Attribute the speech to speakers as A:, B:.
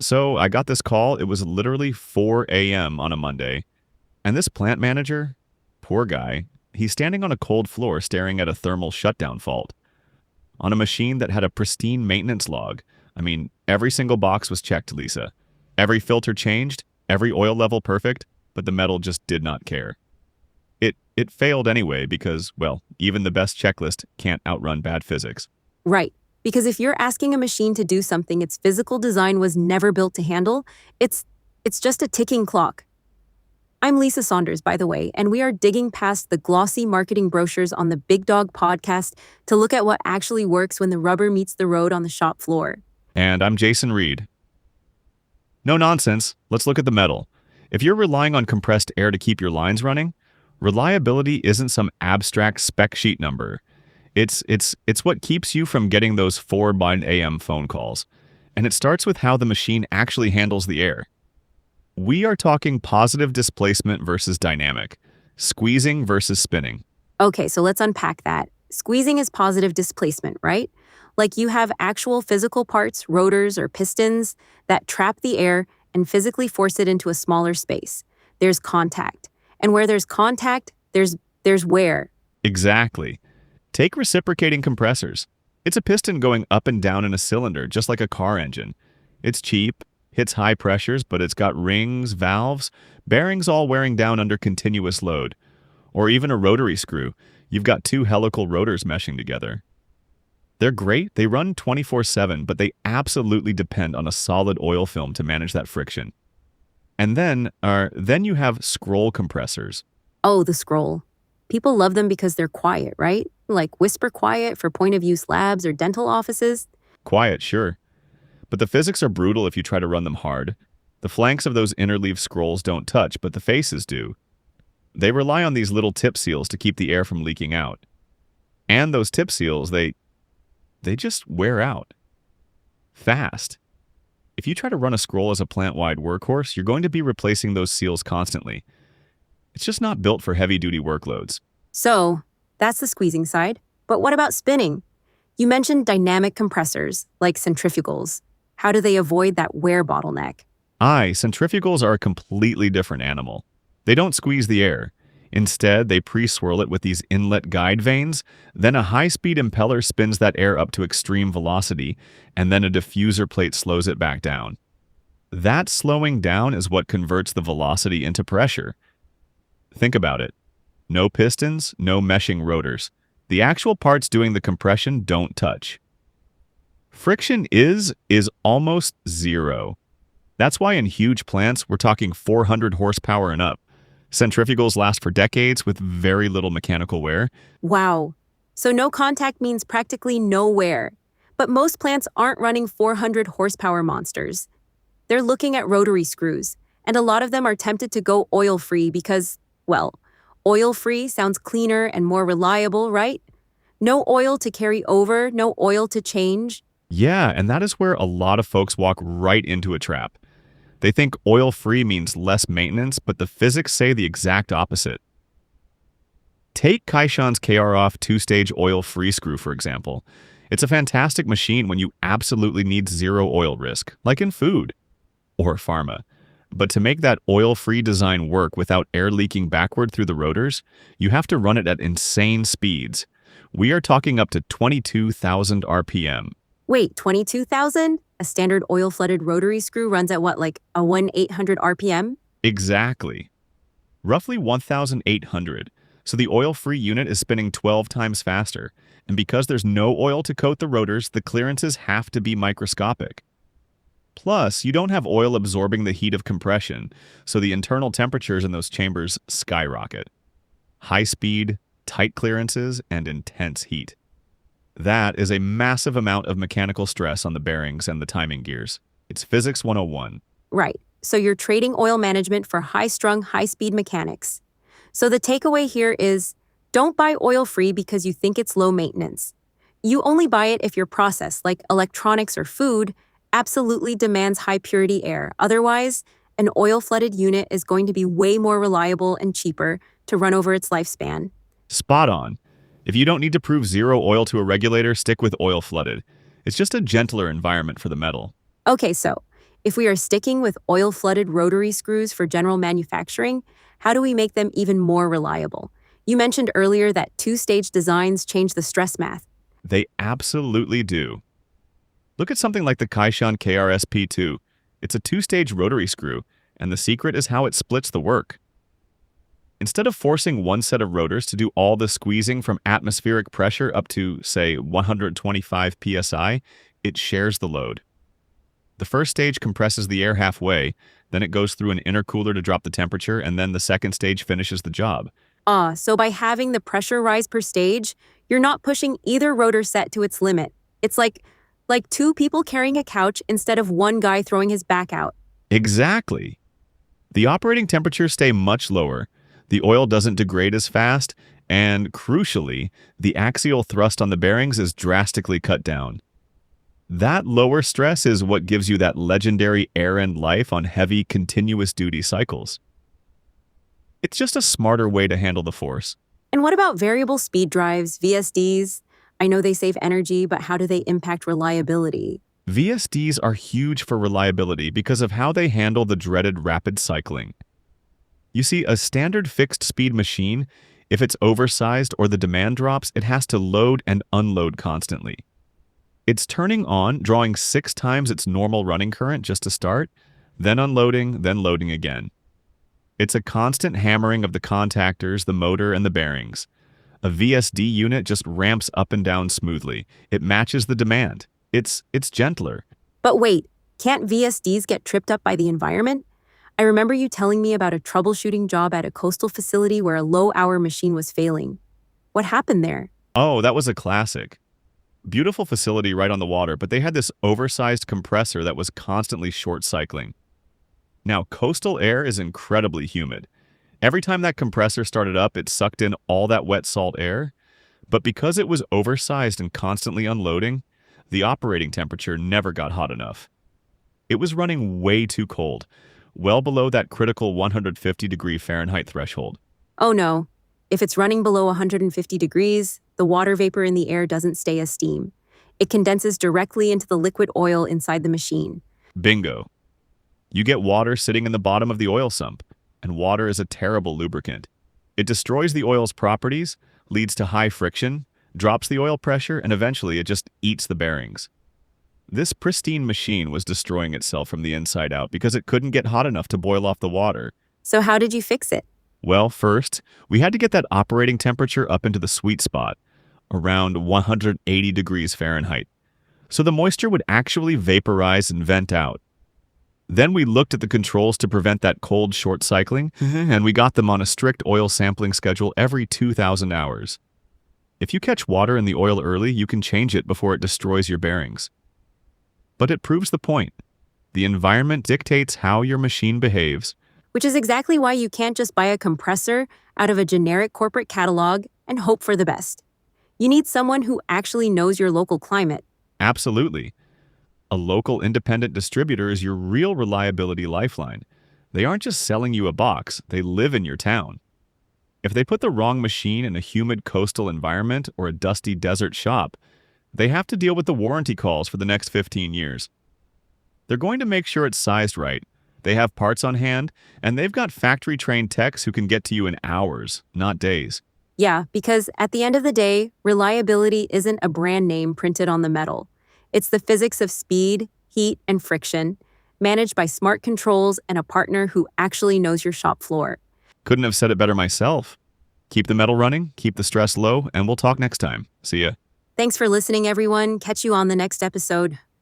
A: So I got this call. It was literally 4 a.m. on a Monday. And this plant manager, poor guy, he's standing on a cold floor staring at a thermal shutdown fault on a machine that had a pristine maintenance log. I mean, every single box was checked, Lisa. Every filter changed, every oil level perfect, but the metal just did not care. It failed anyway because, well, even the best checklist can't outrun bad physics.
B: Right. Because if you're asking a machine to do something its physical design was never built to handle, it's just a ticking clock. I'm Lisa Saunders, by the way, and we are digging past the glossy marketing brochures on the Big Dog podcast to look at what actually works when the rubber meets the road on the shop floor.
A: And I'm Jason Reed. No nonsense. Let's look at the metal. If you're relying on compressed air to keep your lines running, reliability isn't some abstract spec sheet number. It's what keeps you from getting those 4 a.m. phone calls. And it starts with how the machine actually handles the air. We are talking positive displacement versus dynamic, squeezing versus spinning.
B: Okay, so let's unpack that. Squeezing is positive displacement, right? Like you have actual physical parts, rotors or pistons, that trap the air and physically force it into a smaller space. There's contact. And where there's contact, there's wear.
A: Exactly. Take reciprocating compressors. It's a piston going up and down in a cylinder, just like a car engine. It's cheap, hits high pressures, but it's got rings, valves, bearings all wearing down under continuous load. Or even a rotary screw. You've got 2 helical rotors meshing together. They're great, they run 24/7, but they absolutely depend on a solid oil film to manage that friction. And then you have scroll compressors.
B: Oh, the scroll. People love them because they're quiet, right? Like whisper quiet for point-of-use labs or dental offices.
A: Quiet, sure. But the physics are brutal if you try to run them hard. The flanks of those interleave scrolls don't touch, but the faces do. They rely on these little tip seals to keep the air from leaking out. And those tip seals, they just wear out. Fast. If you try to run a scroll as a plant-wide workhorse, you're going to be replacing those seals constantly. It's just not built for heavy-duty workloads.
B: So, that's the squeezing side. But what about spinning? You mentioned dynamic compressors, like centrifugals. How do they avoid that wear bottleneck?
A: Centrifugals are a completely different animal. They don't squeeze the air. Instead, they pre-swirl it with these inlet guide vanes, then a high-speed impeller spins that air up to extreme velocity, and then a diffuser plate slows it back down. That slowing down is what converts the velocity into pressure. Think about it. No pistons, no meshing rotors. The actual parts doing the compression don't touch. Friction is almost zero. That's why in huge plants, we're talking 400 horsepower and up. Centrifugals last for decades with very little mechanical wear.
B: Wow. So no contact means practically no wear. But most plants aren't running 400 horsepower monsters. They're looking at rotary screws, and a lot of them are tempted to go oil-free because, well, oil-free sounds cleaner and more reliable, right? No oil to carry over, no oil to change.
A: Yeah, and that is where a lot of folks walk right into a trap. They think oil-free means less maintenance, but the physics say the exact opposite. Take Kaishan's KR-off 2-stage oil-free screw, for example. It's a fantastic machine when you absolutely need zero oil risk, like in food or pharma. But to make that oil-free design work without air leaking backward through the rotors, you have to run it at insane speeds. We are talking up to 22,000 RPM.
B: Wait, 22,000? A standard oil-flooded rotary screw runs at what, like a 1,800 RPM?
A: Exactly. Roughly 1,800. So the oil-free unit is spinning 12 times faster. And because there's no oil to coat the rotors, the clearances have to be microscopic. Plus, you don't have oil absorbing the heat of compression, so the internal temperatures in those chambers skyrocket. High speed, tight clearances, and intense heat. That is a massive amount of mechanical stress on the bearings and the timing gears. It's Physics 101.
B: Right. So you're trading oil management for high-strung, high-speed mechanics. So the takeaway here is, don't buy oil-free because you think it's low maintenance. You only buy it if your process, like electronics or food, absolutely demands high-purity air. Otherwise, an oil-flooded unit is going to be way more reliable and cheaper to run over its lifespan.
A: Spot on. If you don't need to prove zero oil to a regulator, stick with oil flooded. It's just a gentler environment for the metal.
B: Okay, so If we are sticking with oil-flooded rotary screws for general manufacturing, how do we make them even more reliable? You mentioned earlier that two-stage designs change the stress math.
A: They absolutely do. Look at something like the Kaishan KRSP2. It's a two-stage rotary screw, and the secret is how it splits the work. Instead of forcing one set of rotors to do all the squeezing from atmospheric pressure up to, say, 125 psi, it shares the load. The first stage compresses the air halfway, then it goes through an intercooler to drop the temperature, and then the second stage finishes the job.
B: So by having the pressure rise per stage, you're not pushing either rotor set to its limit. It's like two people carrying a couch instead of one guy throwing his back out.
A: Exactly. The operating temperatures stay much lower, the oil doesn't degrade as fast, and crucially, the axial thrust on the bearings is drastically cut down. That lower stress is what gives you that legendary air-end life on heavy, continuous duty cycles. It's just a smarter way to handle the force.
B: And what about variable speed drives, VSDs? I know they save energy, but how do they impact reliability?
A: VSDs are huge for reliability because of how they handle the dreaded rapid cycling. You see, a standard fixed-speed machine, if it's oversized or the demand drops, it has to load and unload constantly. It's turning on, drawing 6 times its normal running current just to start, then unloading, then loading again. It's a constant hammering of the contactors, the motor, and the bearings. A VSD unit just ramps up and down smoothly. It matches the demand. It's gentler.
B: But wait, can't VSDs get tripped up by the environment? I remember you telling me about a troubleshooting job at a coastal facility where a low-hour machine was failing. What happened there?
A: Oh, that was a classic. Beautiful facility right on the water, but they had this oversized compressor that was constantly short-cycling. Now, coastal air is incredibly humid. Every time that compressor started up, it sucked in all that wet salt air, but because it was oversized and constantly unloading, the operating temperature never got hot enough. It was running way too cold, well below that critical 150-degree Fahrenheit threshold.
B: Oh no. If it's running below 150 degrees, the water vapor in the air doesn't stay as steam. It condenses directly into the liquid oil inside the machine.
A: Bingo. You get water sitting in the bottom of the oil sump, and water is a terrible lubricant. It destroys the oil's properties, leads to high friction, drops the oil pressure, and eventually it just eats the bearings. This pristine machine was destroying itself from the inside out because it couldn't get hot enough to boil off the water.
B: So how did you fix it?
A: Well, first, we had to get that operating temperature up into the sweet spot, around 180 degrees Fahrenheit, so the moisture would actually vaporize and vent out. Then we looked at the controls to prevent that cold short cycling, and we got them on a strict oil sampling schedule every 2,000 hours. If you catch water in the oil early, you can change it before it destroys your bearings. But it proves the point. The environment dictates how your machine behaves.
B: Which is exactly why you can't just buy a compressor out of a generic corporate catalog and hope for the best. You need someone who actually knows your local climate.
A: Absolutely. A local independent distributor is your real reliability lifeline. They aren't just selling you a box, they live in your town. If they put the wrong machine in a humid coastal environment or a dusty desert shop, they have to deal with the warranty calls for the next 15 years. They're going to make sure it's sized right. They have parts on hand, and they've got factory-trained techs who can get to you in hours, not days.
B: Yeah, because at the end of the day, reliability isn't a brand name printed on the metal. It's the physics of speed, heat, and friction, managed by smart controls and a partner who actually knows your shop floor.
A: Couldn't have said it better myself. Keep the metal running, keep the stress low, and we'll talk next time. See ya.
B: Thanks for listening, everyone. Catch you on the next episode.